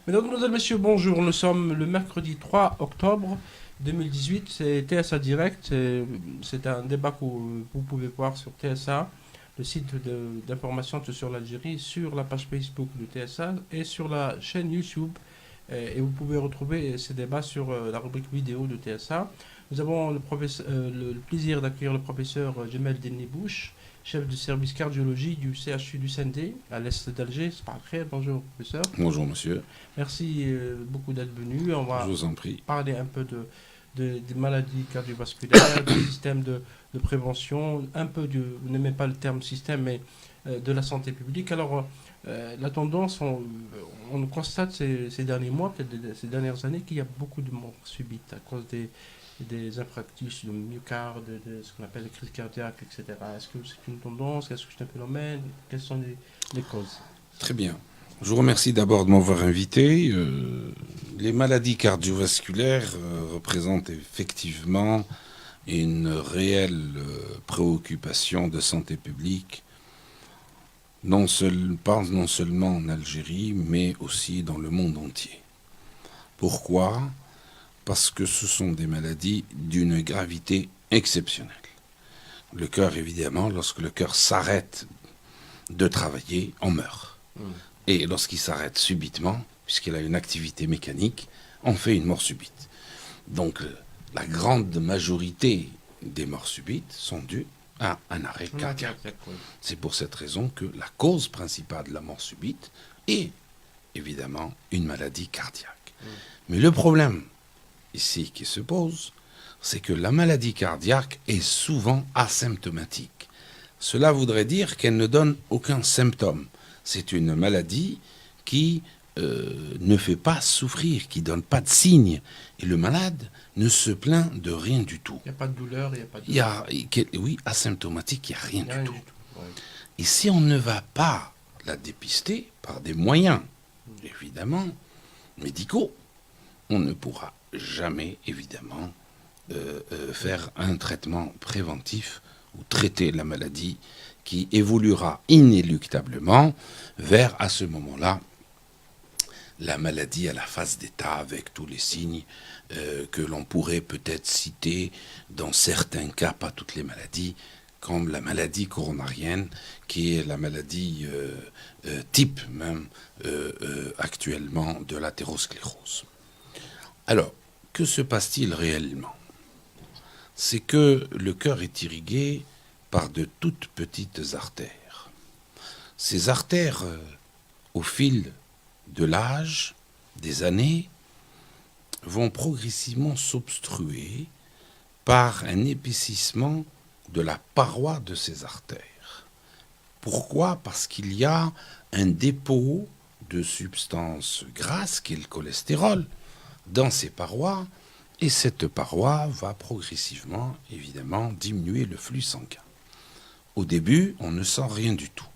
Mesdames, Mesdemoiselles, Messieurs, bonjour. Nous sommes le mercredi 3 octobre 2018. C'est TSA Direct. C'est un débat que vous pouvez voir sur TSA, le site d'information sur l'Algérie, sur la page Facebook de TSA et sur la chaîne YouTube. Et vous pouvez retrouver ces débats sur la rubrique vidéo de TSA. Nous avons le plaisir d'accueillir le professeur Jamel Denibouche, chef du service cardiologie du CHU du Sendé, à l'est d'Alger. C'est pas très. Bonjour, professeur. Bonjour monsieur, Merci beaucoup d'être venu. On je va vous en prie. parler un peu des maladies cardiovasculaires, du système de prévention, un peu vous n'aimez pas le terme système, mais de la santé publique. Alors, la tendance, on constate ces derniers mois, peut-être ces dernières années, qu'il y a beaucoup de morts subites à cause des infarctus, de myocarde, de ce qu'on appelle les crises cardiaques, etc. Est-ce que c'est une tendance? Est-ce que c'est un phénomène? Quelles sont les causes? Très bien. Je vous remercie d'abord de m'avoir invité. Les maladies cardiovasculaires représentent effectivement une réelle préoccupation de santé publique, pas non seulement en Algérie, mais aussi dans le monde entier. Pourquoi ? Parce que ce sont des maladies d'une gravité exceptionnelle. Le cœur, évidemment, lorsque le cœur s'arrête de travailler, on meurt. Et lorsqu'il s'arrête subitement, puisqu'il a une activité mécanique, on fait une mort subite. Donc la grande majorité des morts subites sont dues à un arrêt cardiaque. C'est pour cette raison que la cause principale de la mort subite est évidemment une maladie cardiaque. Mais le problème ici qui se pose, c'est que la maladie cardiaque est souvent asymptomatique. Cela voudrait dire qu'elle ne donne aucun symptôme. C'est une maladie qui ne fait pas souffrir, qui ne donne pas de signes. Et le malade ne se plaint de rien du tout. Il n'y a pas de douleur, il n'y a pas de... Oui, asymptomatique, il n'y a rien du tout. Ouais. Et si on ne va pas la dépister par des moyens, évidemment, médicaux, on ne pourra jamais, évidemment, faire un traitement préventif ou traiter la maladie qui évoluera inéluctablement vers, à ce moment-là, la maladie à la phase d'état avec tous les signes que l'on pourrait peut-être citer dans certains cas, pas toutes les maladies, comme la maladie coronarienne, qui est la maladie type même actuellement de l'athérosclérose. Alors, que se passe-t-il réellement ? C'est que le cœur est irrigué par de toutes petites artères. Ces artères, au fil de l'âge, des années, vont progressivement s'obstruer par un épaississement de la paroi de ces artères. Pourquoi ? Parce qu'il y a un dépôt de substances grasses, qui est le cholestérol, dans ces parois, et cette paroi va progressivement, évidemment, diminuer le flux sanguin. Au début, on ne sent rien du tout.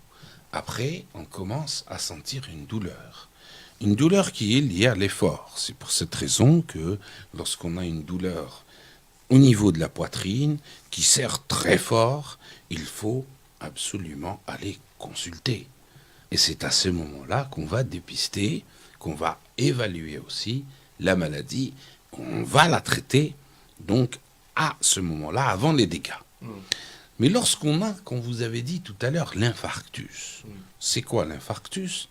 Après, on commence à sentir une douleur. Une douleur qui est liée à l'effort. C'est pour cette raison que lorsqu'on a une douleur au niveau de la poitrine, qui serre très fort, il faut absolument aller consulter. Et c'est à ce moment-là qu'on va dépister, qu'on va évaluer aussi la maladie, on va la traiter, donc à ce moment-là, avant les dégâts. Mais lorsqu'on a, comme vous avez dit tout à l'heure, l'infarctus, c'est quoi l'infarctus ?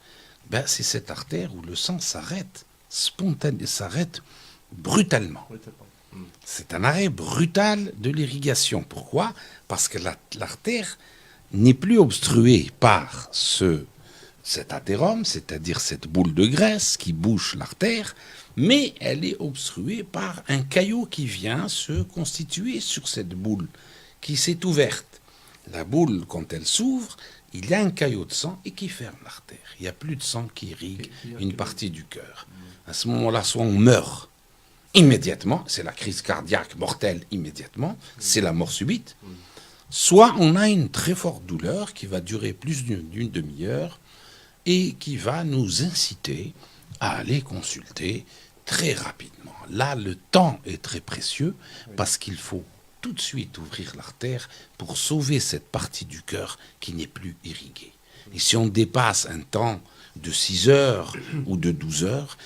C'est cette artère où le sang s'arrête spontanément, s'arrête brutalement. C'est un arrêt brutal de l'irrigation. Pourquoi ? Parce que l'artère n'est plus obstruée par cet athérome, c'est-à-dire cette boule de graisse qui bouche l'artère, mais elle est obstruée par un caillot qui vient se constituer sur cette boule qui s'est ouverte. La boule, quand elle s'ouvre, il y a un caillot de sang et qui ferme l'artère. Il n'y a plus de sang qui irrigue une partie du cœur. À ce moment-là, soit on meurt immédiatement, c'est la crise cardiaque mortelle immédiatement, c'est la mort subite, soit on a une très forte douleur qui va durer plus d'une demi-heure et qui va nous inciter à aller consulter très rapidement. Là, le temps est très précieux parce qu'il faut tout de suite ouvrir l'artère pour sauver cette partie du cœur qui n'est plus irriguée. Et si on dépasse un temps de 6 heures ou de 12 heures,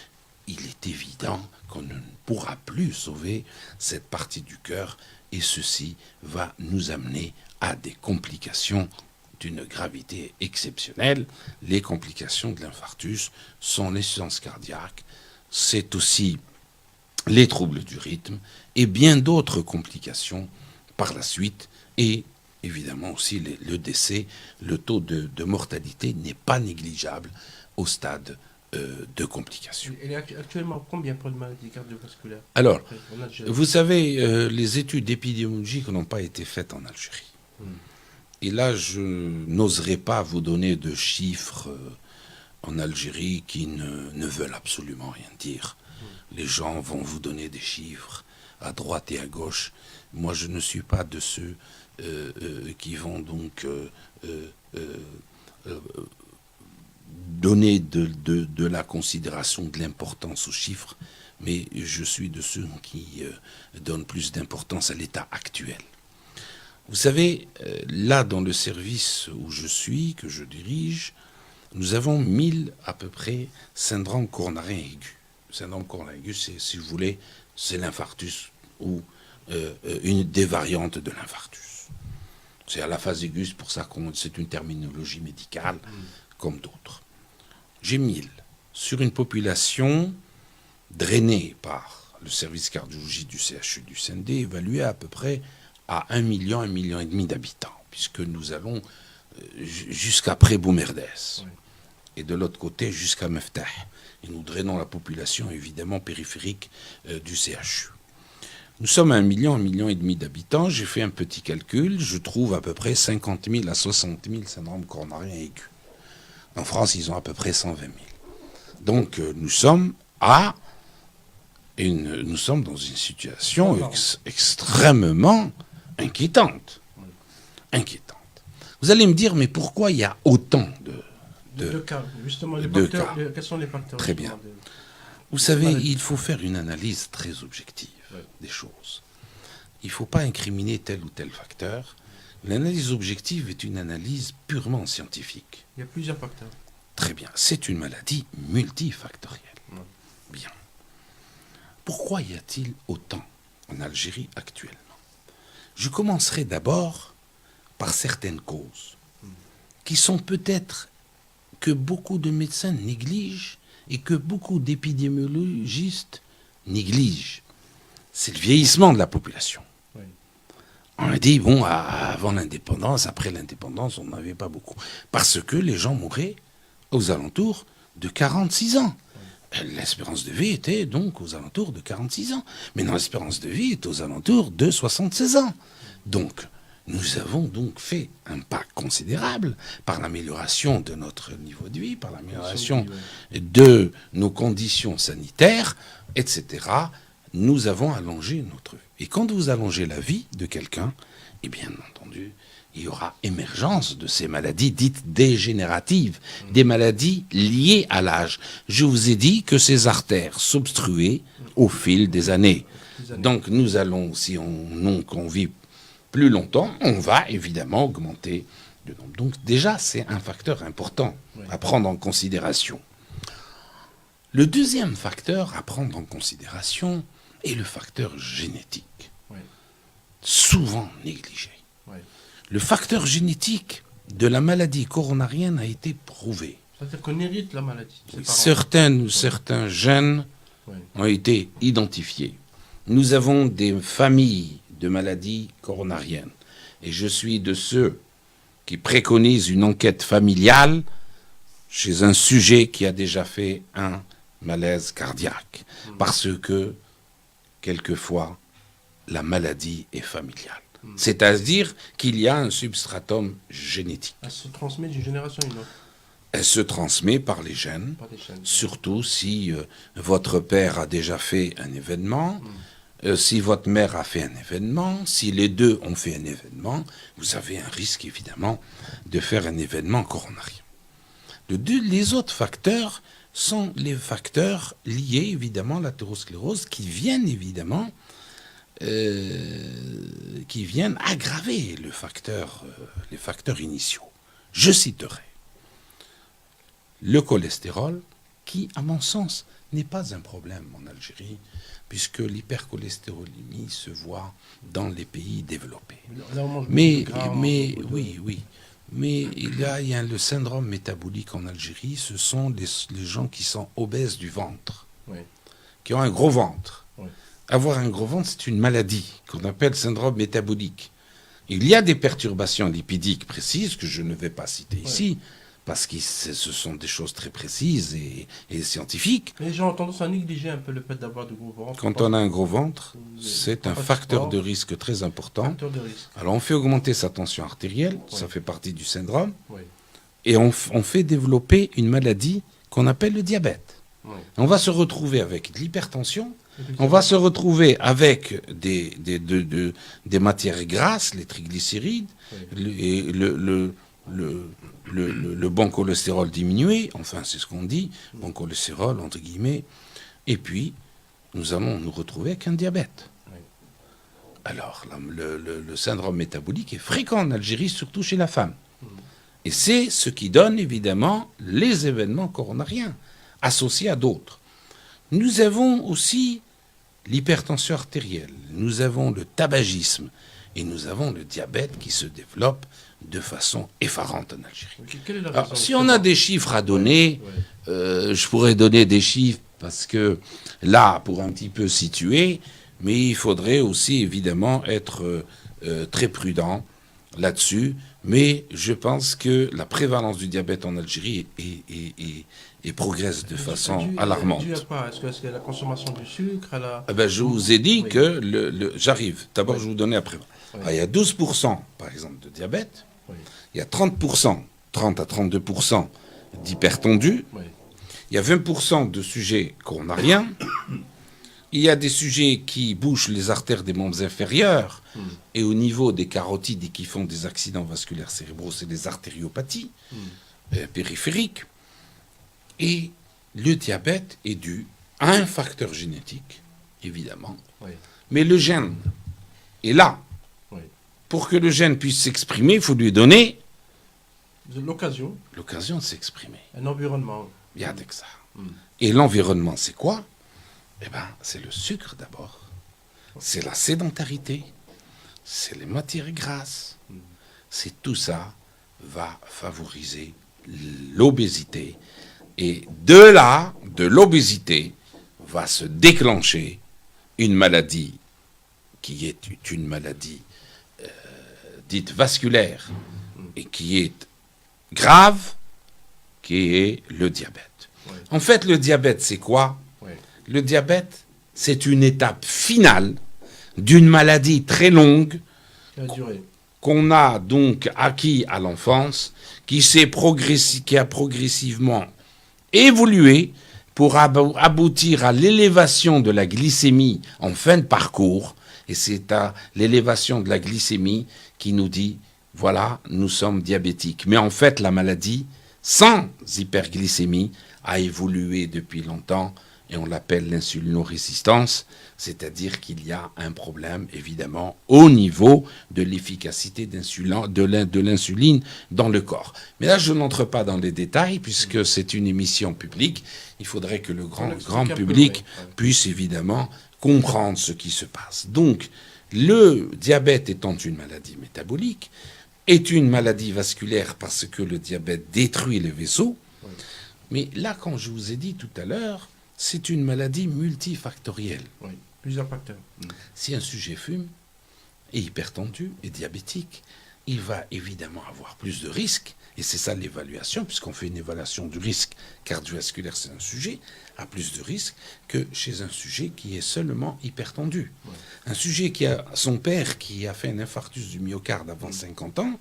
il est évident qu'on ne pourra plus sauver cette partie du cœur et ceci va nous amener à des complications d'une gravité exceptionnelle. Les complications de l'infarctus sont l'insuffisance cardiaque, c'est aussi les troubles du rythme et bien d'autres complications par la suite et évidemment aussi le décès. Le taux de mortalité n'est pas négligeable au stade de complications. Il est actuellement combien pour les maladies cardiovasculaires? Alors, En Algérie. vous savez, les études épidémiologiques n'ont pas été faites en Algérie. Et là, je n'oserais pas vous donner de chiffres en Algérie qui ne veulent absolument rien dire. Les gens vont vous donner des chiffres à droite et à gauche. Moi, je ne suis pas de ceux qui vont donc donner de la considération, de l'importance aux chiffres, mais je suis de ceux qui donnent plus d'importance à l'état actuel. Vous savez, là, dans le service où je suis, que je dirige, nous avons 1000 à peu près syndromes coronariens aigus. Syndrome coronarien aigu, c'est, si vous voulez, c'est l'infarctus ou une des variantes de l'infarctus. C'est à la phase aiguë, c'est pour ça que c'est une terminologie médicale comme d'autres. J'ai 1000 sur une population drainée par le service cardiologie du CHU du CND, évaluée à peu près à 1 million, 1,5 million d'habitants, puisque nous allons jusqu'à près Boumerdès, et de l'autre côté jusqu'à Meftah. Et nous drainons la population évidemment périphérique du CHU. Nous sommes à 1 million, 1,5 million d'habitants. J'ai fait un petit calcul, je trouve à peu près 50 000 à 60 000 syndromes coronariens aigus. En France, ils ont à peu près 120 000. Donc nous sommes dans une situation extrêmement inquiétante. Inquiétante. Vous allez me dire, mais pourquoi il y a autant de cas, justement, quels sont les facteurs? Très bien. Vous savez, il faut faire une analyse très objective des choses. Il ne faut pas incriminer tel ou tel facteur. L'analyse objective est une analyse purement scientifique. Il y a plusieurs facteurs. Très bien. C'est une maladie multifactorielle. Bien. Pourquoi y a-t-il autant en Algérie actuellement? Je commencerai d'abord par certaines causes qui sont peut-être que beaucoup de médecins négligent et que beaucoup d'épidémiologistes négligent. C'est le vieillissement de la population. Oui. On a dit, bon, avant l'indépendance, après l'indépendance, on n'avait pas beaucoup. Parce que les gens mouraient aux alentours de 46 ans. L'espérance de vie était donc aux alentours de 46 ans. Maintenant, l'espérance de vie est aux alentours de 76 ans. Donc, nous avons donc fait un pas considérable par l'amélioration de notre niveau de vie, par l'amélioration de nos conditions sanitaires, etc. Nous avons allongé notre vie. Et quand vous allongez la vie de quelqu'un, et bien entendu, il y aura émergence de ces maladies dites dégénératives, des maladies liées à l'âge. Je vous ai dit que ces artères s'obstruaient au fil des années. Donc nous allons, si on vit plus longtemps, on va évidemment augmenter le nombre. Donc déjà, c'est un facteur important à prendre en considération. Le deuxième facteur à prendre en considération est le facteur génétique, souvent négligé. Le facteur génétique de la maladie coronarienne a été prouvé. C'est-à-dire qu'on hérite la maladie. Certains gènes ont été identifiés. Nous avons des familles de maladies coronariennes. Et je suis de ceux qui préconisent une enquête familiale chez un sujet qui a déjà fait un malaise cardiaque. Parce que, quelquefois, la maladie est familiale. C'est-à-dire qu'il y a un substratum génétique. Elle se transmet d'une génération à une autre. Elle se transmet par les gènes, surtout si votre père a déjà fait un événement, si votre mère a fait un événement, si les deux ont fait un événement, vous avez un risque évidemment de faire un événement coronarien. Les autres facteurs sont les facteurs liés évidemment à l'athérosclérose qui viennent évidemment aggraver les facteurs initiaux. Je citerai le cholestérol, qui, à mon sens, n'est pas un problème en Algérie, puisque l'hypercholestérolémie se voit dans les pays développés. Là, on mange Mais, beaucoup de gras, oui. Mais il y a le syndrome métabolique en Algérie, ce sont les gens qui sont obèses du ventre, Oui. qui ont un gros ventre. Oui. Avoir un gros ventre, c'est une maladie qu'on appelle syndrome métabolique. Il y a des perturbations lipidiques précises que je ne vais pas citer ici, parce que ce sont des choses très précises et scientifiques. Les gens ont tendance à négliger un peu le fait d'avoir de gros ventre. Quand on a un gros ventre, c'est un pas de facteur sport. de risque très important. Facteur de risque. Alors on fait augmenter sa tension artérielle, Oui. ça fait partie du syndrome, Oui. et on fait développer une maladie qu'on appelle le diabète. Oui. On va se retrouver avec de l'hypertension, on va se retrouver avec des matières grasses, les triglycérides, et le bon cholestérol diminué, enfin c'est ce qu'on dit, bon cholestérol entre guillemets, et puis nous allons nous retrouver avec un diabète. Oui. Alors le syndrome métabolique est fréquent en Algérie, surtout chez la femme. Et c'est ce qui donne évidemment les événements coronariens associés à d'autres. Nous avons aussi l'hypertension artérielle, nous avons le tabagisme et nous avons le diabète qui se développe de façon effarante en Algérie. Quelle est la Alors, raison, si on a des chiffres à donner, je pourrais donner des chiffres parce que là, pour un petit peu situer, mais il faudrait aussi évidemment être très prudent là-dessus. Mais je pense que la prévalence du diabète en Algérie et progresse de façon alarmante. Dû à quoi? Est-ce que la consommation du sucre Je vous ai dit Oui. que j'arrive. D'abord, Oui. je vous donnais après. Oui. Il y a 12%, par exemple, de diabète. Oui. Il y a 30%, 30 à 32% d'hypertendus. Oui. Il y a 20% de sujets coronariens. Il y a des sujets qui bouchent les artères des membres inférieurs. Et au niveau des carotides et qui font des accidents vasculaires cérébraux, c'est des artériopathies périphériques. Et le diabète est dû à un facteur génétique, évidemment. Oui. Mais le gène est là. Oui. Pour que le gène puisse s'exprimer, il faut lui donner L'occasion, l'occasion de s'exprimer. un environnement. Il y a de ça. Et l'environnement, c'est quoi? Eh bien, c'est le sucre d'abord. C'est la sédentarité. C'est les matières grasses. C'est tout ça va favoriser l'obésité. Et de l'obésité, va se déclencher une maladie qui est une maladie dite vasculaire et qui est grave, qui est le diabète. Oui. En fait, le diabète, c'est quoi? Oui. Le diabète, c'est une étape finale d'une maladie très longue Qui a duré. qu'on a donc acquis à l'enfance, qui a progressivement évolué pour aboutir à l'élévation de la glycémie en fin de parcours. Et c'est à l'élévation de la glycémie qui nous dit, voilà, nous sommes diabétiques. Mais en fait, la maladie, sans hyperglycémie, a évolué depuis longtemps et on l'appelle l'insulinorésistance, c'est-à-dire qu'il y a un problème, évidemment, au niveau de l'efficacité de l'insuline dans le corps. Mais là, je n'entre pas dans les détails, puisque c'est une émission publique. Il faudrait que le grand public puisse, évidemment, comprendre ce qui se passe. Donc, le diabète étant une maladie métabolique, est une maladie vasculaire parce que le diabète détruit les vaisseaux. Mais là, quand je vous ai dit tout à l'heure, c'est une maladie multifactorielle. Oui, plusieurs facteurs. Si un sujet fume, est hypertendu et diabétique, il va évidemment avoir plus de risques, et c'est ça l'évaluation, puisqu'on fait une évaluation du risque cardiovasculaire, c'est un sujet, a plus de risques que chez un sujet qui est seulement hypertendu. Ouais. Un sujet qui a son père qui a fait un infarctus du myocarde avant 50 ans,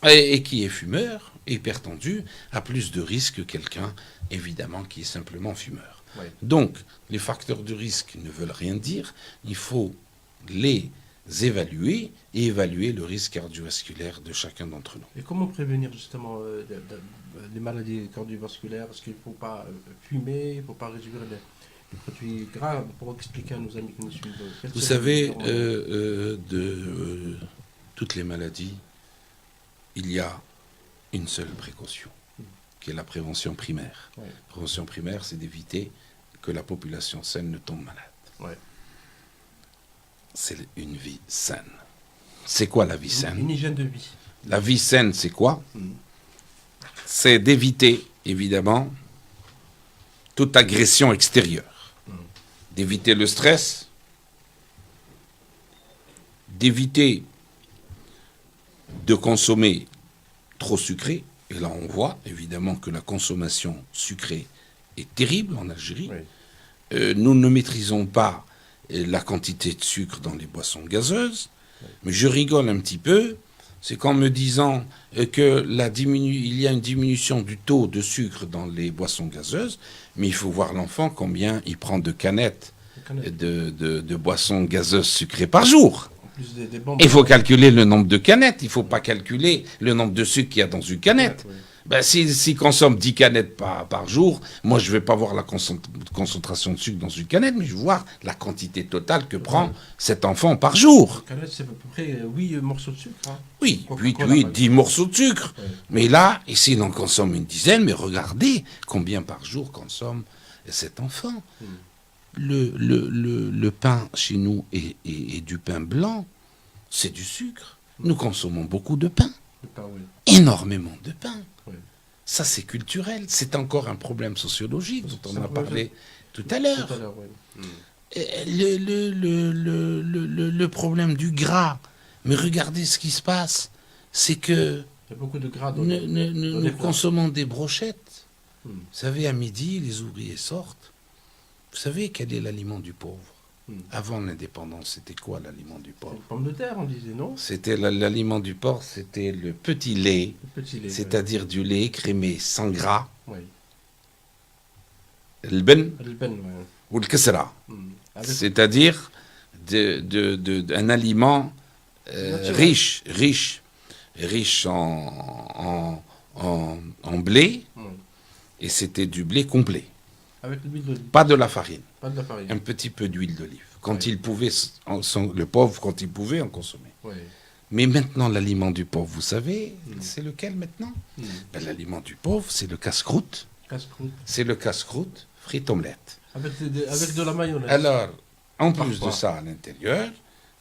et qui est fumeur, hypertendu, a plus de risques que quelqu'un, évidemment, qui est simplement fumeur. Ouais. Donc, les facteurs de risque ne veulent rien dire, il faut les évaluer et évaluer le risque cardiovasculaire de chacun d'entre nous. Et comment prévenir justement les maladies cardiovasculaires? Est-ce qu'il ne faut pas fumer, il ne faut pas réduire les produits gras? Pour expliquer à nos amis qui nous suivent. Vous savez, toutes les maladies, il y a une seule précaution. qui est la prévention primaire. Ouais. La prévention primaire, c'est d'éviter que la population saine ne tombe malade. Ouais. C'est une vie saine. C'est quoi la vie saine? Une hygiène de vie. La vie saine, c'est quoi? Mm. C'est d'éviter, évidemment, toute agression extérieure. D'éviter le stress, d'éviter de consommer trop sucré. Et là, on voit évidemment que la consommation sucrée est terrible en Algérie. Oui. Nous ne maîtrisons pas la quantité de sucre dans les boissons gazeuses. Mais je rigole un petit peu. C'est qu'en me disant que il y a une diminution du taux de sucre dans les boissons gazeuses, mais il faut voir l'enfant combien il prend de canettes de boissons gazeuses sucrées par jour. En plus des bombes. Il faut calculer le nombre de canettes, il ne faut pas calculer le nombre de sucre qu'il y a dans une canette. Ouais, ouais. Ben, s'il consomme 10 canettes par jour, moi je ne vais pas voir la concentration de sucre dans une canette, mais je vais voir la quantité totale que prend cet enfant par jour. Une canette, c'est à peu près 8 morceaux de sucre. Hein. Oui, Coca-Cola, 8, par 10 morceaux de sucre. Ouais. Mais là, ici, il en consomme une dizaine, mais regardez combien par jour consomme cet enfant. Le pain chez nous est du pain blanc, c'est du sucre. Nous consommons beaucoup de pain, Le pain, oui. énormément de pain. Oui. Ça, c'est culturel. C'est encore un problème sociologique dont on Ça a peut parlé tout à l'heure. Tout à l'heure, oui. Le problème du gras. Mais regardez ce qui se passe. C'est que Il y a beaucoup de gras dans nous consommons des brochettes. Mm. Vous savez, à midi, les ouvriers sortent. Vous savez quel est l'aliment du pauvre? Avant l'indépendance, c'était quoi l'aliment du C'est pauvre? une pomme de terre, on disait, non? C'était l'aliment du pauvre, c'était le petit lait, Le petit lait. c'est-à-dire du lait écrémé sans gras, Oui. le ben Le ben, oui. ou le kesra. Avec C'est-à-dire un aliment Naturel. riche en blé, Oui. et c'était du blé complet, Avec l'huile d'olive. pas de la farine, Pas de la farine. un petit peu d'huile d'olive. Quand Oui. il pouvait, le pauvre, quand il pouvait en consommer. Oui. Mais maintenant, l'aliment du pauvre, vous savez, c'est lequel maintenant? Ben, l'aliment du pauvre, c'est le casse-croûte. Casse-croûte. C'est le casse-croûte frites omelette. Avec de la mayonnaise. Alors, en plus Parfois. de ça, à l'intérieur,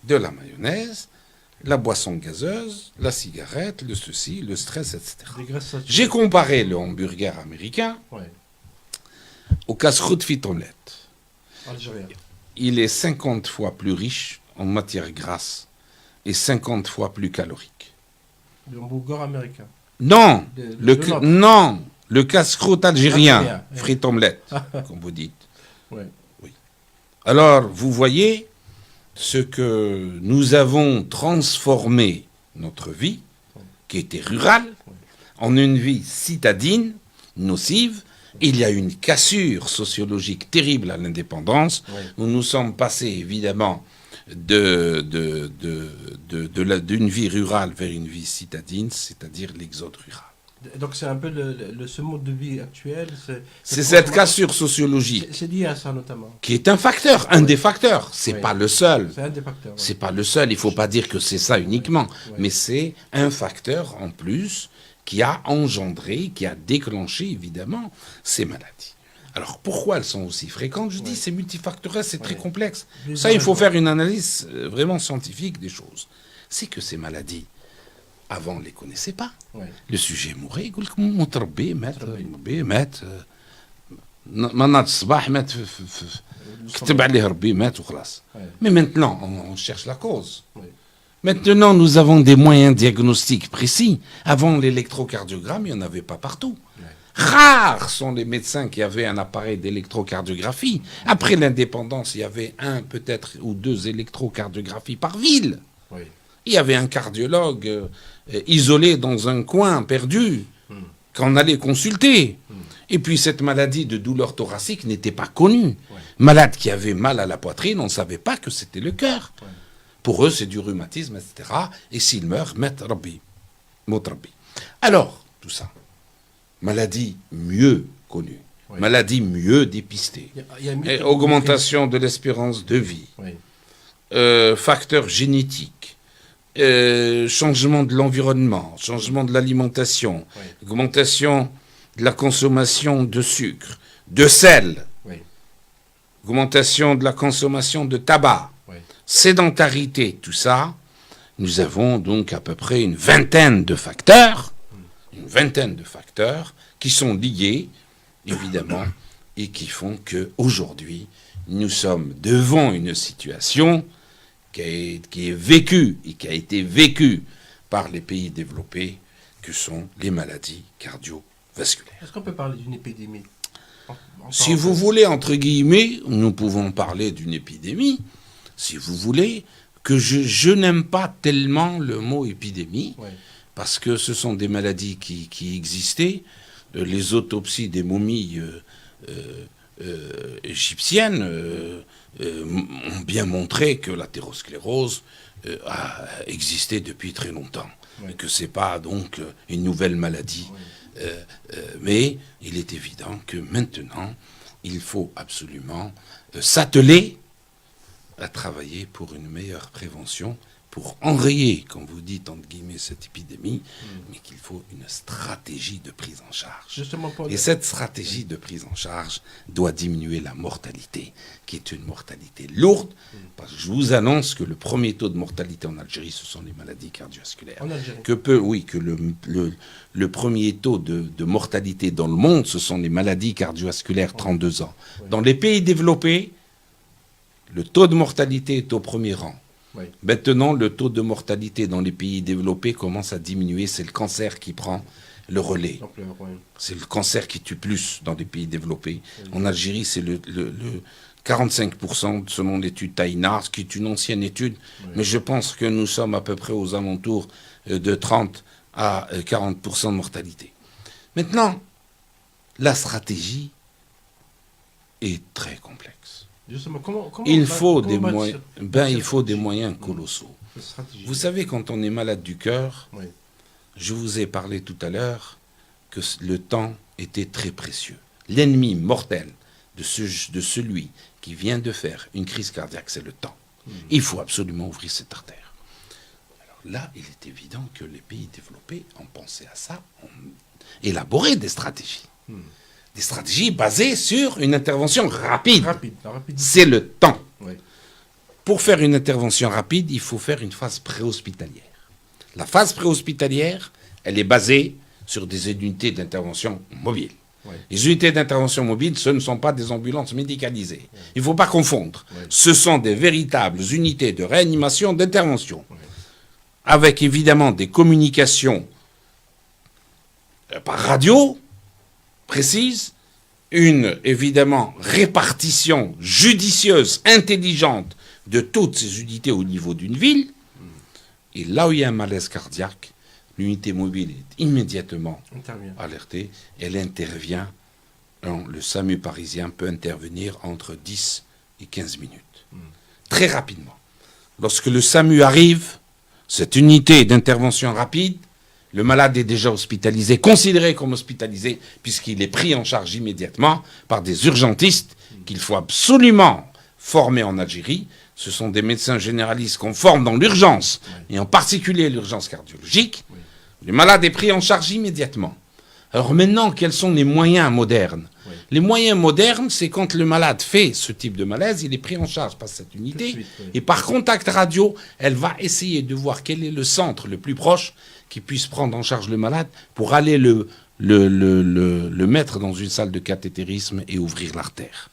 de la mayonnaise, la boisson gazeuse, la cigarette, le ceci, le stress, etc. Des graisses saturées. J'ai comparé le hamburger américain Oui. au casse-croûte frites omelette. Algérien. Il est 50 fois plus riche en matière grasse et 50 fois plus calorique. Le hamburger américain. Non, Le nôtre. non, le casse-croûte algérien, Algérien, oui. frites omelette, comme vous dites. Oui. Alors, vous voyez ce que nous avons transformé notre vie, qui était rurale, en une vie citadine, nocive. Il y a une cassure sociologique terrible à l'indépendance, Oui. où nous sommes passés évidemment d'une vie rurale vers une vie citadine, c'est-à-dire l'exode rural. Donc c'est un peu ce mode de vie actuel. C'est cette cassure sociologique C'est lié à ça notamment. qui est un facteur, un des facteurs. C'est Oui. pas le seul. C'est un des facteurs. C'est pas le seul. Il faut pas dire que c'est ça uniquement, Oui. mais c'est un facteur en plus qui a engendré, qui a déclenché évidemment ces maladies. Alors pourquoi elles sont aussi fréquentes? Je dis c'est multifactoriel, c'est très Oui. complexe. Les Ça, il faut raisons. faire une analyse vraiment scientifique des choses. C'est que ces maladies, avant, on ne les connaissait pas. Oui. Le sujet mourait, يقول لك متربي مات ما ناض الصباح مات كتب عليه ربي مات وخلاص. Oui. Mais maintenant, on cherche la cause. Oui. Maintenant, nous avons des moyens diagnostiques précis. Avant l'électrocardiogramme, il n'y en avait pas partout. Rares sont les médecins qui avaient un appareil d'électrocardiographie. Après l'indépendance, il y avait un, peut-être, ou deux électrocardiographies par ville. Oui. Il y avait un cardiologue isolé dans un coin perdu qu'on allait consulter. Et puis cette maladie de douleur thoracique n'était pas connue. Malade qui avait mal à la poitrine, on ne savait pas que c'était le cœur. Ouais. Pour eux, c'est du rhumatisme, etc. Et s'il meurt, met Rabbi. Mot Rabbi. Alors, tout ça, maladie mieux connue, Oui. maladie mieux dépistée, Il y a et augmentation de l'espérance de vie, Oui. facteurs génétiques, changement de l'environnement, changement de l'alimentation, Oui. augmentation de la consommation de sucre, de sel, Oui. augmentation de la consommation de tabac, Oui. sédentarité, tout ça, nous avons donc à peu près une vingtaine de facteurs qui sont liés, évidemment, et qui font qu'aujourd'hui, nous sommes devant une situation qui est vécue et qui a été vécue par les pays développés, que sont les maladies cardiovasculaires. Est-ce qu'on peut parler d'une épidémie? Si vous voulez, entre guillemets, nous pouvons parler d'une épidémie, si vous voulez, que je n'aime pas tellement le mot épidémie, Oui. parce que ce sont des maladies qui existaient. Les autopsies des momies égyptiennes ont bien montré que l'athérosclérose a existé depuis très longtemps, Oui. et que ce n'est pas donc une nouvelle maladie. Oui. Mais il est évident que maintenant, il faut absolument s'atteler à travailler pour une meilleure prévention, pour enrayer, comme vous dites, entre guillemets, cette épidémie, mais qu'il faut une stratégie de prise en charge. Justement pour Et cette stratégie de prise en charge doit diminuer la mortalité, qui est une mortalité lourde, parce que je vous annonce que le premier taux de mortalité en Algérie, ce sont les maladies cardiovasculaires. En Algérie. Que le premier taux de mortalité dans le monde, ce sont les maladies cardiovasculaires 32 ans. Oui. Dans les pays développés, le taux de mortalité est au premier rang. Oui. Maintenant, le taux de mortalité dans les pays développés commence à diminuer. C'est le cancer qui prend le relais. Donc, oui. C'est le cancer qui tue plus dans les pays développés. Oui. En Algérie, c'est le 45% selon l'étude Taïnar, qui est une ancienne étude. Oui. Mais je pense que nous sommes à peu près aux alentours de 30 à 40% de mortalité. Maintenant, la stratégie est très complexe. Justement, comment Il faut des comment moyens. bâtir Il faut des cette moyens colossaux. stratégie? Vous savez, quand on est malade du cœur, Oui. je vous ai parlé tout à l'heure que le temps était très précieux. L'ennemi mortel de celui qui vient de faire une crise cardiaque, c'est le temps. Il faut absolument ouvrir cette artère. Alors là, il est évident que les pays développés ont pensé à ça, ont élaboré des stratégies. Des stratégies basées sur une intervention rapide. Rapide, la rapidité. C'est le temps. Oui. Pour faire une intervention rapide, il faut faire une phase préhospitalière. La phase préhospitalière, elle est basée sur des unités d'intervention mobiles. Oui. Les unités d'intervention mobiles, ce ne sont pas des ambulances médicalisées. Il ne faut pas confondre. Oui. Ce sont des véritables unités de réanimation, d'intervention, Oui. avec évidemment des communications par radio précises, une, évidemment, répartition judicieuse, intelligente de toutes ces unités au niveau d'une ville. Et là où il y a un malaise cardiaque, l'unité mobile est immédiatement Intervient. alertée. Elle intervient. Le SAMU parisien peut intervenir entre 10 et 15 minutes. Très rapidement. Lorsque le SAMU arrive, cette unité d'intervention rapide, le malade est déjà hospitalisé, considéré comme hospitalisé, puisqu'il est pris en charge immédiatement par des urgentistes qu'il faut absolument former en Algérie. Ce sont des médecins généralistes qu'on forme dans l'urgence, et en particulier l'urgence cardiologique. Oui. Le malade est pris en charge immédiatement. Alors maintenant, quels sont les moyens modernes? Oui. Les moyens modernes, c'est quand le malade fait ce type de malaise, il est pris en charge par cette unité, Tout de suite, oui. et par contact radio, elle va essayer de voir quel est le centre le plus proche qui puisse prendre en charge le malade pour aller le mettre dans une salle de cathétérisme et ouvrir l'artère.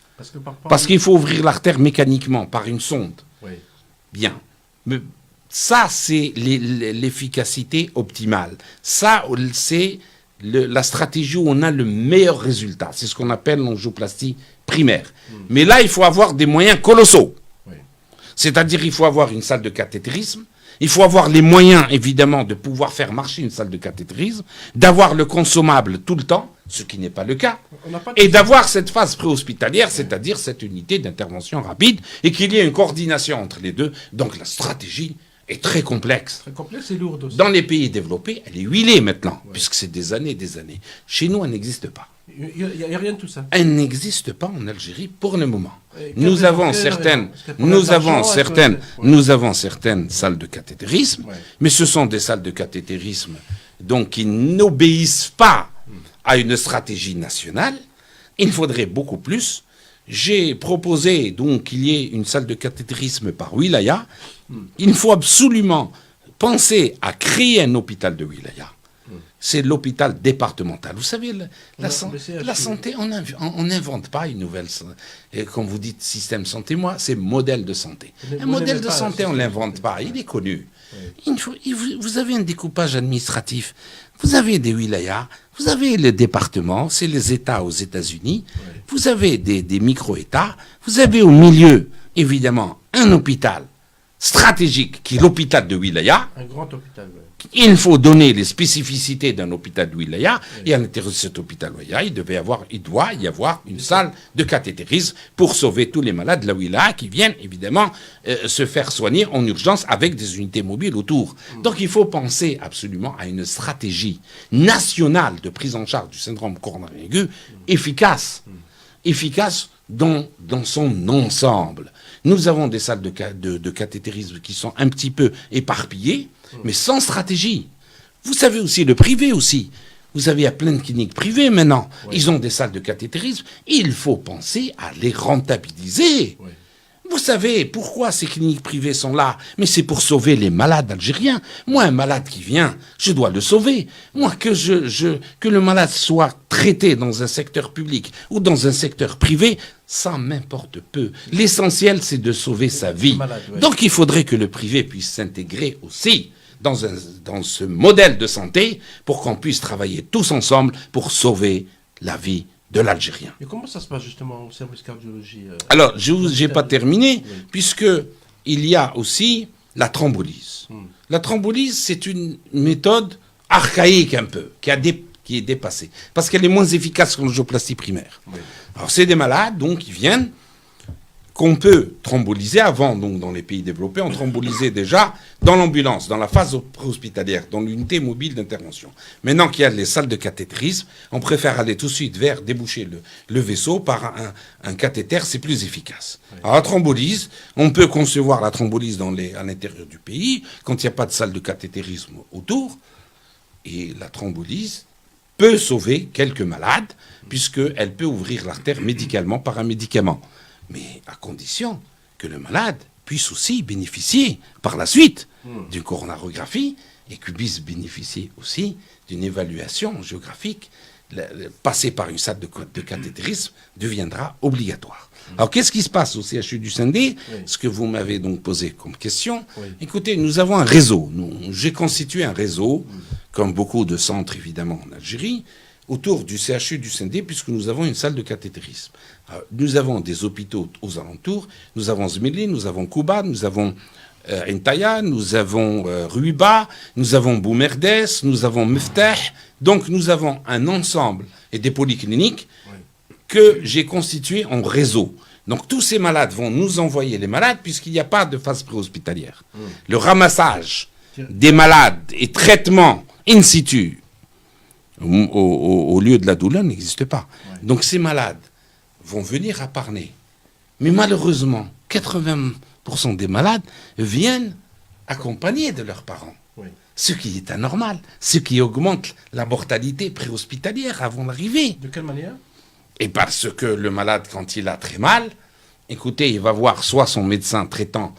Parce qu'il faut ouvrir l'artère mécaniquement, par une sonde. Oui. Bien. Mais ça, c'est l'efficacité optimale. Ça, c'est la stratégie où on a le meilleur résultat. C'est ce qu'on appelle l'angioplastie primaire. Mais là, il faut avoir des moyens colossaux. Oui. C'est-à-dire, il faut avoir une salle de cathétérisme. Il faut avoir les moyens, évidemment, de pouvoir faire marcher une salle de cathétérisme, d'avoir le consommable tout le temps, ce qui n'est pas le cas, et d'avoir cette phase préhospitalière, c'est-à-dire cette unité d'intervention rapide, et qu'il y ait une coordination entre les deux. Donc la stratégie est très complexe. Très complexe et lourde aussi. Dans les pays développés, elle est huilée maintenant, puisque c'est des années et des années. Chez nous, elle n'existe pas. Il n'y a rien de tout ça. Elle n'existe pas en Algérie pour le moment. Et Nous avons certaines salles de cathétérisme, Ouais. mais ce sont des salles de cathétérisme donc qui n'obéissent pas à une stratégie nationale, il faudrait beaucoup plus. J'ai proposé donc qu'il y ait une salle de cathétérisme par wilaya. Il faut absolument penser à créer un hôpital de wilaya. C'est l'hôpital départemental. Vous savez, la santé, on n'invente pas une nouvelle... Et comme vous dites, système santé, moi, c'est modèle de santé. Un modèle de santé, on ne l'invente pas, il est connu. Vous avez un découpage administratif, vous avez des wilayas, vous avez les départements, c'est les États aux États-Unis, vous avez des micro-États, vous avez au milieu, évidemment, un hôpital stratégique qui est l'hôpital de wilaya. Un grand hôpital, oui. Il faut donner les spécificités d'un hôpital de wilaya, et à l'intérieur de cet hôpital de wilaya, il doit y avoir une salle de cathétérisme pour sauver tous les malades de la wilaya qui viennent évidemment se faire soigner en urgence avec des unités mobiles autour. Donc il faut penser absolument à une stratégie nationale de prise en charge du syndrome coronarien aigu efficace dans son ensemble. Nous avons des salles de cathétérisme qui sont un petit peu éparpillées, mais sans stratégie. Vous savez aussi, le privé aussi. Vous avez plein de cliniques privées maintenant. Oui. Ils ont des salles de cathétérisme. Il faut penser à les rentabiliser. Oui. Vous savez pourquoi ces cliniques privées sont là? Mais c'est pour sauver les malades algériens. Moi, un malade qui vient, je dois le sauver. Moi, que le malade soit traité dans un secteur public ou dans un secteur privé, ça m'importe peu. L'essentiel, c'est de sauver sa vie. Malade, oui. Donc, il faudrait que le privé puisse s'intégrer aussi dans ce modèle de santé pour qu'on puisse travailler tous ensemble pour sauver la vie de l'Algérien. Et comment ça se passe justement au service cardiologie Alors, je n'ai pas terminé, oui. Puisqu'il y a aussi la thrombolyse. La thrombolyse, c'est une méthode archaïque un peu, qui est dépassée, parce qu'elle est moins efficace que l'angioplastie primaire. Oui. Alors, c'est des malades, donc, qui viennent, qu'on peut thromboliser avant, donc, dans les pays développés, on thrombolisait déjà dans l'ambulance, dans la phase préhospitalière, dans l'unité mobile d'intervention. Maintenant qu'il y a les salles de cathétérisme, on préfère aller tout de suite vers déboucher le vaisseau par un cathéter, c'est plus efficace. Oui. Alors, la thrombolyse, on peut concevoir la thrombolyse à l'intérieur du pays, quand il n'y a pas de salle de cathétérisme autour, et la thrombolyse peut sauver quelques malades, puisqu'elle peut ouvrir l'artère médicalement par un médicament. Mais à condition que le malade puisse aussi bénéficier par la suite d'une coronarographie et qu'il puisse bénéficier aussi d'une évaluation géographique. Passer par une salle de cathétérisme deviendra obligatoire. Alors, qu'est-ce qui se passe au CHU du Sindé? Ce que vous m'avez donc posé comme question. Oui. Écoutez, nous avons un réseau. J'ai constitué un réseau, comme beaucoup de centres, évidemment, en Algérie, autour du CHU du Sindé, puisque nous avons une salle de cathétérisme. Alors, nous avons des hôpitaux aux alentours. Nous avons Zmili, nous avons Kouba, nous avons Entaya, nous avons Ruiba, nous avons Boumerdes, nous avons Meftah. Donc, nous avons un ensemble et des polycliniques que j'ai constitués en réseau. Donc, tous ces malades vont nous envoyer les malades puisqu'il n'y a pas de phase préhospitalière. Le ramassage des malades et traitement in situ au lieu de la douleur n'existe pas. Donc, ces malades vont venir à Parnay. Mais malheureusement, 80% des malades viennent accompagnés de leurs parents. Oui. Ce qui est anormal, ce qui augmente la mortalité préhospitalière avant l'arrivée. De quelle manière? Et parce que le malade, quand il a très mal, écoutez, il va voir soit son médecin traitant,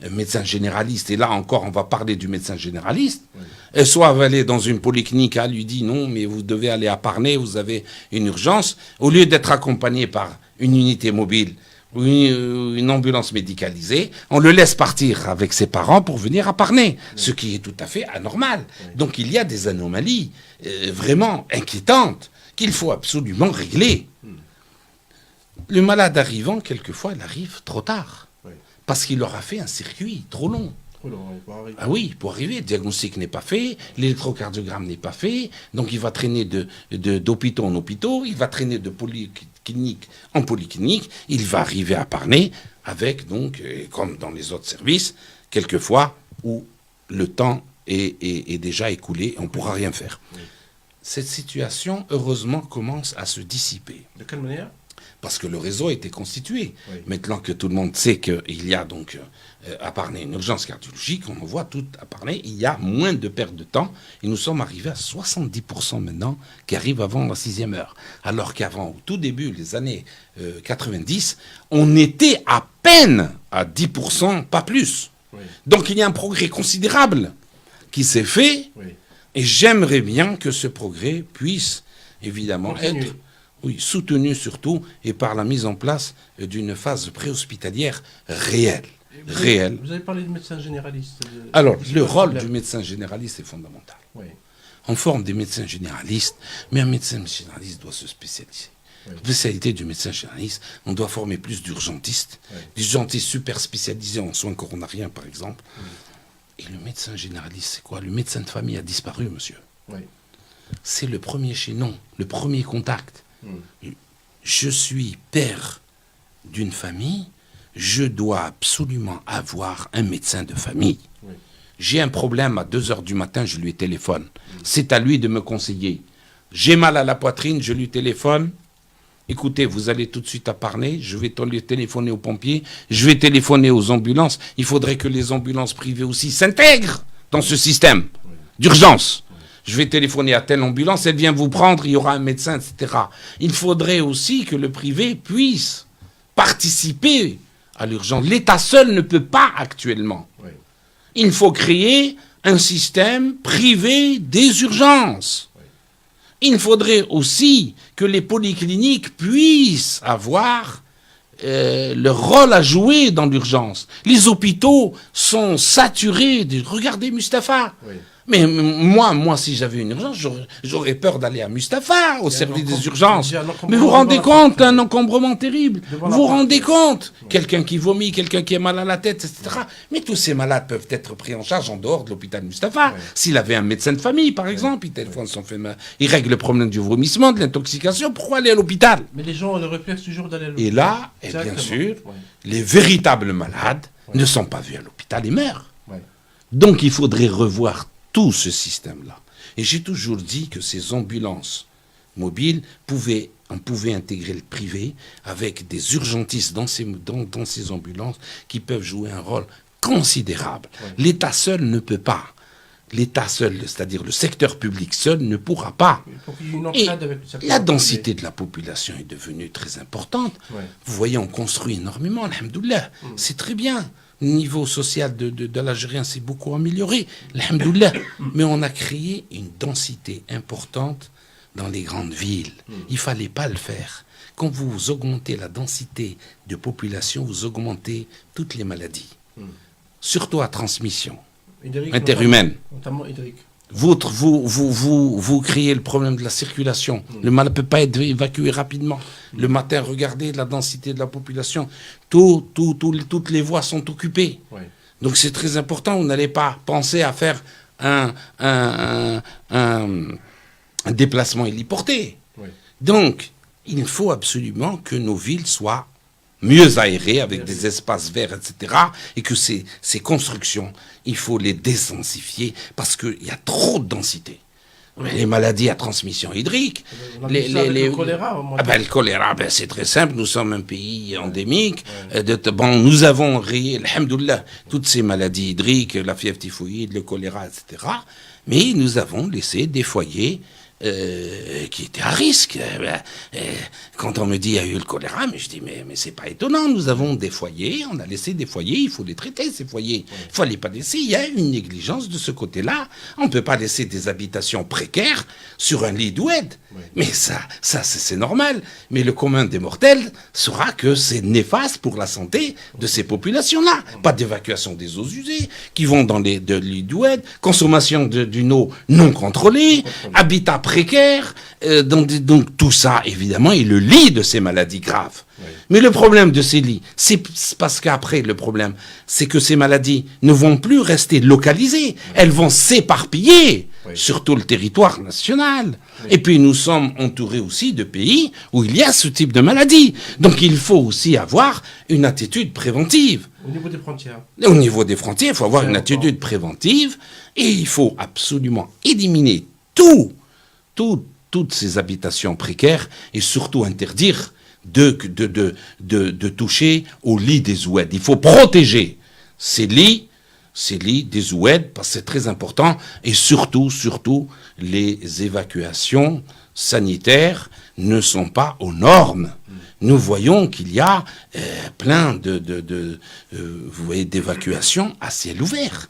un médecin généraliste, et là encore, on va parler du médecin généraliste, oui. Soit va aller dans une polyclinique, lui dit non, mais vous devez aller à Parnay, vous avez une urgence, au lieu d'être accompagné par une unité mobile ou une ambulance médicalisée, on le laisse partir avec ses parents pour venir à Parnay, ce qui est tout à fait anormal. Donc il y a des anomalies vraiment inquiétantes qu'il faut absolument régler. Le malade arrivant, quelquefois, il arrive trop tard, parce qu'il aura fait un circuit trop long. Ah oui, pour arriver, le diagnostic n'est pas fait, l'électrocardiogramme n'est pas fait, donc il va traîner d'hôpitaux en hôpitaux, il va traîner de polyclinique en polyclinique, il va arriver à Parnay avec, donc, comme dans les autres services, quelquefois où le temps est déjà écoulé, on ne pourra rien faire. Oui. Cette situation, heureusement, commence à se dissiper. De quelle manière? Parce que le réseau a été constitué. Oui. Maintenant que tout le monde sait qu'il y a donc à Parnay une urgence cardiologique, on voit tout à Parnay, il y a moins de perte de temps. Et nous sommes arrivés à 70% maintenant qui arrivent avant la 6e heure. Alors qu'avant, au tout début, les années 90, on était à peine à 10%, pas plus. Oui. Donc il y a un progrès considérable qui s'est fait. Oui. Et j'aimerais bien que ce progrès puisse évidemment Continuer. être soutenu surtout et par la mise en place d'une phase préhospitalière réelle. Vous avez parlé de médecin généraliste. Alors, C'est le quoi rôle problème? du médecin généraliste est fondamental. Oui. On forme des médecins généralistes, mais un médecin généraliste doit se spécialiser. Oui. La spécialité du médecin généraliste, on doit former plus d'urgentistes, Oui. des urgentistes super spécialisés en soins coronariens, par exemple. Et le médecin généraliste, c'est quoi? Le médecin de famille a disparu, monsieur. Oui. C'est le premier chaînon, le premier contact. Je suis père d'une famille, je dois absolument avoir un médecin de famille. Oui. J'ai un problème à 2 heures du matin, je lui téléphone. C'est à lui de me conseiller. J'ai mal à la poitrine, je lui téléphone. Écoutez, vous allez tout de suite à Parnay, je vais téléphoner aux pompiers, je vais téléphoner aux ambulances. Il faudrait que les ambulances privées aussi s'intègrent dans ce système d'urgence. Je vais téléphoner à telle ambulance, elle vient vous prendre, il y aura un médecin, etc. Il faudrait aussi que le privé puisse participer à l'urgence. L'État seul ne peut pas actuellement. Oui. Il faut créer un système privé des urgences. Il faudrait aussi que les polycliniques puissent avoir leur rôle à jouer dans l'urgence. Les hôpitaux sont saturés. Regardez Mustapha. Oui. Mais moi, si j'avais une urgence, j'aurais peur d'aller à Mustapha, au service des urgences. Mais vous vous rendez compte, un encombrement terrible. Vous vous rendez compte, quelqu'un qui vomit, quelqu'un qui est mal à la tête, etc. Mais tous ces malades peuvent être pris en charge en dehors de l'hôpital Mustapha. S'il avait un médecin de famille, par exemple, il téléphone son fait, il règle le problème du vomissement, de l'intoxication. Pourquoi aller à l'hôpital? Mais les gens ont le réflexe toujours d'aller à l'hôpital. Et là, bien Exactement. sûr, Oui. les véritables malades ne sont pas vus à l'hôpital et meurent. Oui. Donc il faudrait revoir tout ce système-là. Et j'ai toujours dit que ces ambulances mobiles on pouvait intégrer le privé avec des urgentistes dans ces ambulances qui peuvent jouer un rôle considérable. Ouais. L'État seul ne peut pas. L'État seul, c'est-à-dire le secteur public seul, ne pourra pas. Il faut qu'il y ait une Et entraide avec le secteur la privé. densité de la population est devenue très importante. Ouais. Vous voyez, on construit énormément, alhamdoulilah. C'est très bien. Le niveau social de l'Algérien s'est beaucoup amélioré, alhamdoulilah. Mais on a créé une densité importante dans les grandes villes. Il ne fallait pas le faire. Quand vous augmentez la densité de population, vous augmentez toutes les maladies. Surtout à transmission Hydrique, interhumaine. Notamment hydrique. Vous créez le problème de la circulation. Le mal ne peut pas être évacué rapidement. Le matin, regardez la densité de la population. Toutes les voies sont occupées. Oui. Donc c'est très important. Vous n'allez pas penser à faire un déplacement héliporté. Oui. Donc, il faut absolument que nos villes soient mieux aérées, avec des espaces verts, etc. Et que ces constructions, il faut les désensifier parce qu'il y a trop de densité. Les maladies à transmission hydrique. On a vu ça avec le choléra, au mois de- Le choléra, c'est très simple. Nous sommes un pays endémique. Nous avons rayé, alhamdoulilah, toutes ces maladies hydriques, la fièvre typhoïde, le choléra, etc. Mais nous avons laissé des foyers qui étaient à risque. Quand on me dit il y a eu le choléra, mais je dis mais c'est pas étonnant. Nous avons des foyers, on a laissé des foyers, il faut les traiter ces foyers. Il fallait pas laisser. Il y a une négligence de ce côté-là. On peut pas laisser des habitations précaires sur un lit doued. Mais ça c'est normal. Mais le commun des mortels saura que c'est néfaste pour la santé de ces populations-là. Pas d'évacuation des eaux usées qui vont dans les lits doued, consommation d'une eau non contrôlée, habitat précaire, donc tout ça, évidemment, est le lit de ces maladies graves. Oui. Mais le problème de ces lits, c'est parce qu'après, le problème, c'est que ces maladies ne vont plus rester localisées, elles vont s'éparpiller sur tout le territoire national. Et puis, nous sommes entourés aussi de pays où il y a ce type de maladie. Donc, il faut aussi avoir une attitude préventive. Au niveau des frontières. Au niveau des frontières, il faut avoir une attitude préventive et il faut absolument éliminer toutes ces habitations précaires et surtout interdire de toucher au lit des oueds. Il faut protéger ces lits des oueds, parce que c'est très important, et surtout, les évacuations sanitaires ne sont pas aux normes. Nous voyons qu'il y a plein vous voyez, d'évacuations à ciel ouvert,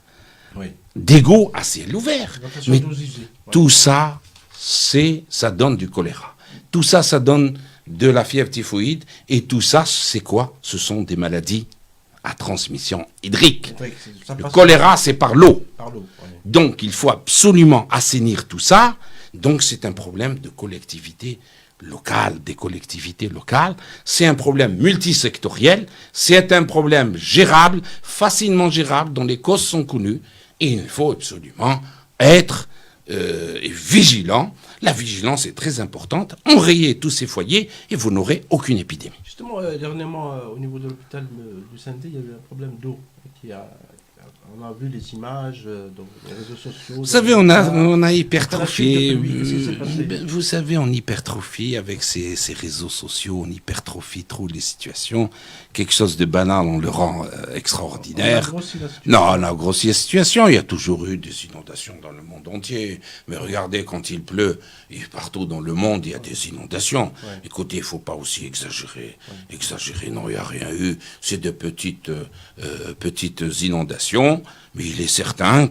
d'égouts à ciel ouvert. Mais tout ça, ça donne du choléra. Tout ça, ça donne de la fièvre typhoïde, et tout ça, c'est quoi? Ce sont des maladies à transmission hydrique. Le choléra, c'est par l'eau. Donc, il faut absolument assainir tout ça. Donc, c'est un problème de collectivité locale, des collectivités locales. C'est un problème multisectoriel. C'est un problème gérable, facilement gérable, dont les causes sont connues. Et il faut absolument être vigilant. La vigilance est très importante. Enrayez tous ces foyers et vous n'aurez aucune épidémie. Justement, dernièrement, au niveau de l'hôpital du Saint-Denis, il y a eu un problème d'eau. On a vu les images dans les réseaux sociaux. Vous savez, on a hypertrophié. Vous savez, on hypertrophie avec ces réseaux sociaux, on hypertrophie trop les situations. Quelque chose de banal, on le rend extraordinaire. Non, on a grossi la situation. Il y a toujours eu des inondations dans le monde entier. Mais regardez, quand il pleut, et partout dans le monde, il y a des inondations. Écoutez, il ne faut pas aussi exagérer. Non, il n'y a rien eu. C'est de petites inondations. Mais il est certain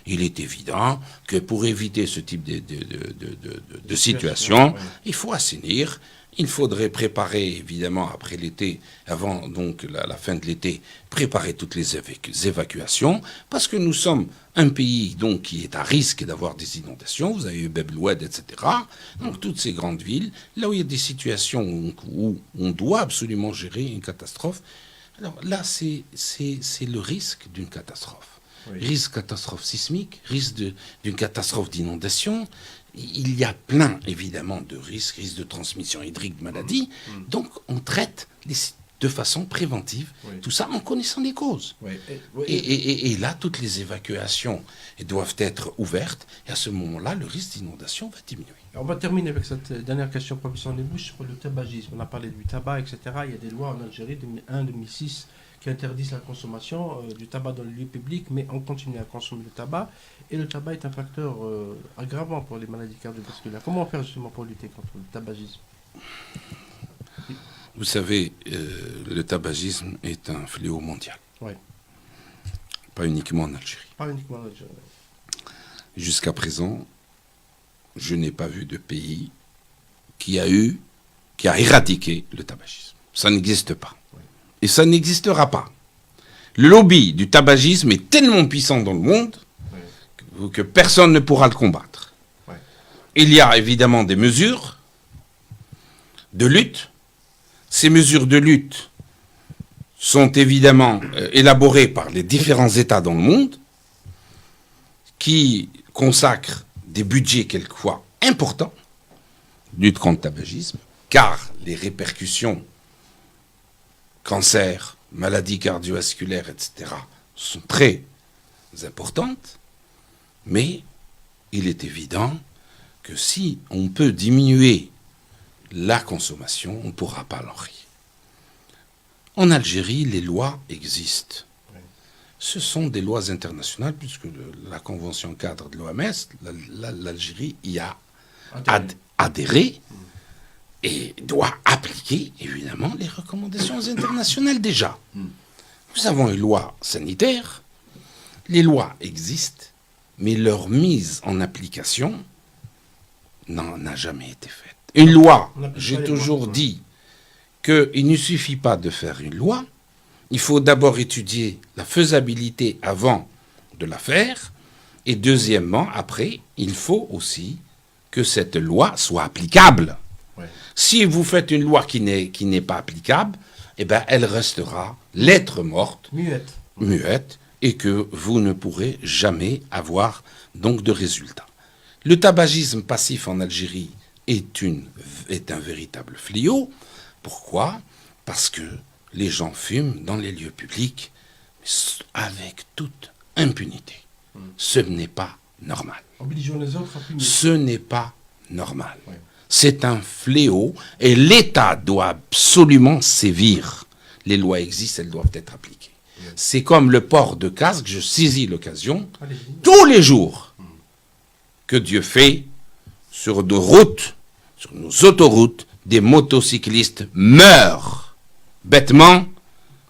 il est évident que pour éviter ce type de situation, il faut assainir. Il faudrait préparer, évidemment, après l'été, avant donc la fin de l'été, préparer toutes les évacuations, parce que nous sommes un pays donc qui est à risque d'avoir des inondations. Vous avez eu Bab el-Oued, etc. Donc toutes ces grandes villes, là où il y a des situations où on doit absolument gérer une catastrophe. Alors là, c'est le risque d'une catastrophe. Risque de catastrophe sismique, risque d'une catastrophe d'inondation. Il y a plein, évidemment, de risques de transmission hydrique de maladies. Donc, on traite de façon préventive tout ça en connaissant les causes. Et là, toutes les évacuations doivent être ouvertes. Et à ce moment-là, le risque d'inondation va diminuer. On va terminer avec cette dernière question, professeur Nebouche, sur le tabagisme. On a parlé du tabac, etc. Il y a des lois en Algérie, 2001-2006, qui interdisent la consommation du tabac dans les lieux publics, mais on continue à consommer le tabac. Et le tabac est un facteur aggravant pour les maladies cardiovasculaires. Comment faire justement pour lutter contre le tabagisme? Vous savez, le tabagisme est un fléau mondial. Pas uniquement en Algérie. Jusqu'à présent, je n'ai pas vu de pays qui a éradiqué le tabagisme. Ça n'existe pas. Et ça n'existera pas. Le lobby du tabagisme est tellement puissant dans le monde que personne ne pourra le combattre. Il y a évidemment des mesures de lutte. Ces mesures de lutte sont évidemment élaborées par les différents États dans le monde qui consacrent des budgets quelquefois importants, lutte contre le tabagisme, car les répercussions, cancer, maladies cardiovasculaires, etc., sont très importantes, mais il est évident que si on peut diminuer la consommation, on ne pourra pas l'enrayer. En Algérie, les lois existent. Ce sont des lois internationales, puisque la Convention cadre de l'OMS, l'Algérie y a adhéré et doit appliquer, évidemment, les recommandations internationales déjà. Nous avons une loi sanitaire, les lois existent, mais leur mise en application n'a jamais été faite. Une loi, j'ai toujours dit qu'il ne suffit pas de faire une loi, il faut d'abord étudier la faisabilité avant de la faire, et deuxièmement, après, il faut aussi que cette loi soit applicable. Si vous faites une loi qui n'est pas applicable, eh ben, elle restera lettre morte, muette, et que vous ne pourrez jamais avoir donc de résultats. Le tabagisme passif en Algérie est un véritable fléau. Pourquoi? Parce que les gens fument dans les lieux publics avec toute impunité. Ce n'est pas normal. Obligeons les autres à fumer. Ce n'est pas normal. C'est un fléau et l'État doit absolument sévir. Les lois existent, elles doivent être appliquées. C'est comme le port de casque, je saisis l'occasion, tous les jours que Dieu fait sur nos routes, sur nos autoroutes, des motocyclistes meurent bêtement,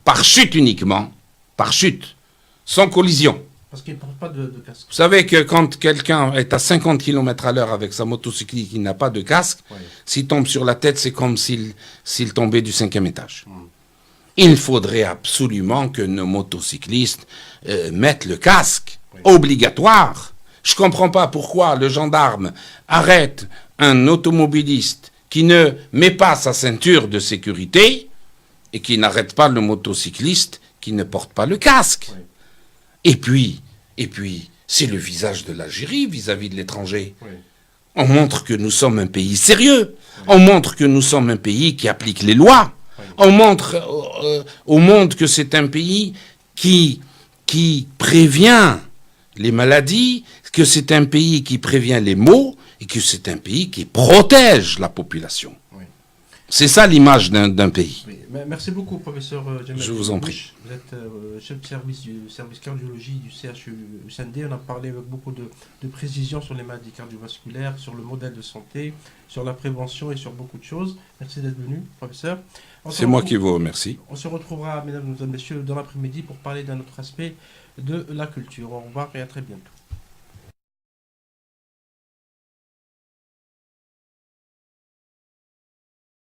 par chute uniquement, par chute, sans collision. Parce qu'ils ne portent pas de casque. Vous savez que quand quelqu'un est à 50 km à l'heure avec sa motocyclette qui n'a pas de casque, s'il tombe sur la tête, c'est comme s'il tombait du 5e étage. Il faudrait absolument que nos motocyclistes mettent le casque, obligatoire. Je ne comprends pas pourquoi le gendarme arrête un automobiliste qui ne met pas sa ceinture de sécurité et qui n'arrête pas le motocycliste qui ne porte pas le casque. Et puis, c'est le visage de l'Algérie vis-à-vis de l'étranger. On montre que nous sommes un pays sérieux. On montre que nous sommes un pays qui applique les lois. On montre au monde que c'est un pays qui prévient les maladies, que c'est un pays qui prévient les maux et que c'est un pays qui protège la population. C'est ça l'image d'un pays. Merci beaucoup, professeur Djamel. Je vous en prie. Vous êtes chef de service du service cardiologie du CHU USND. On a parlé avec beaucoup de précision sur les maladies cardiovasculaires, sur le modèle de santé, sur la prévention et sur beaucoup de choses. Merci d'être venu, professeur. C'est moi qui vous remercie. On se retrouvera, mesdames et messieurs, dans l'après-midi pour parler d'un autre aspect de la culture. Au revoir et à très bientôt.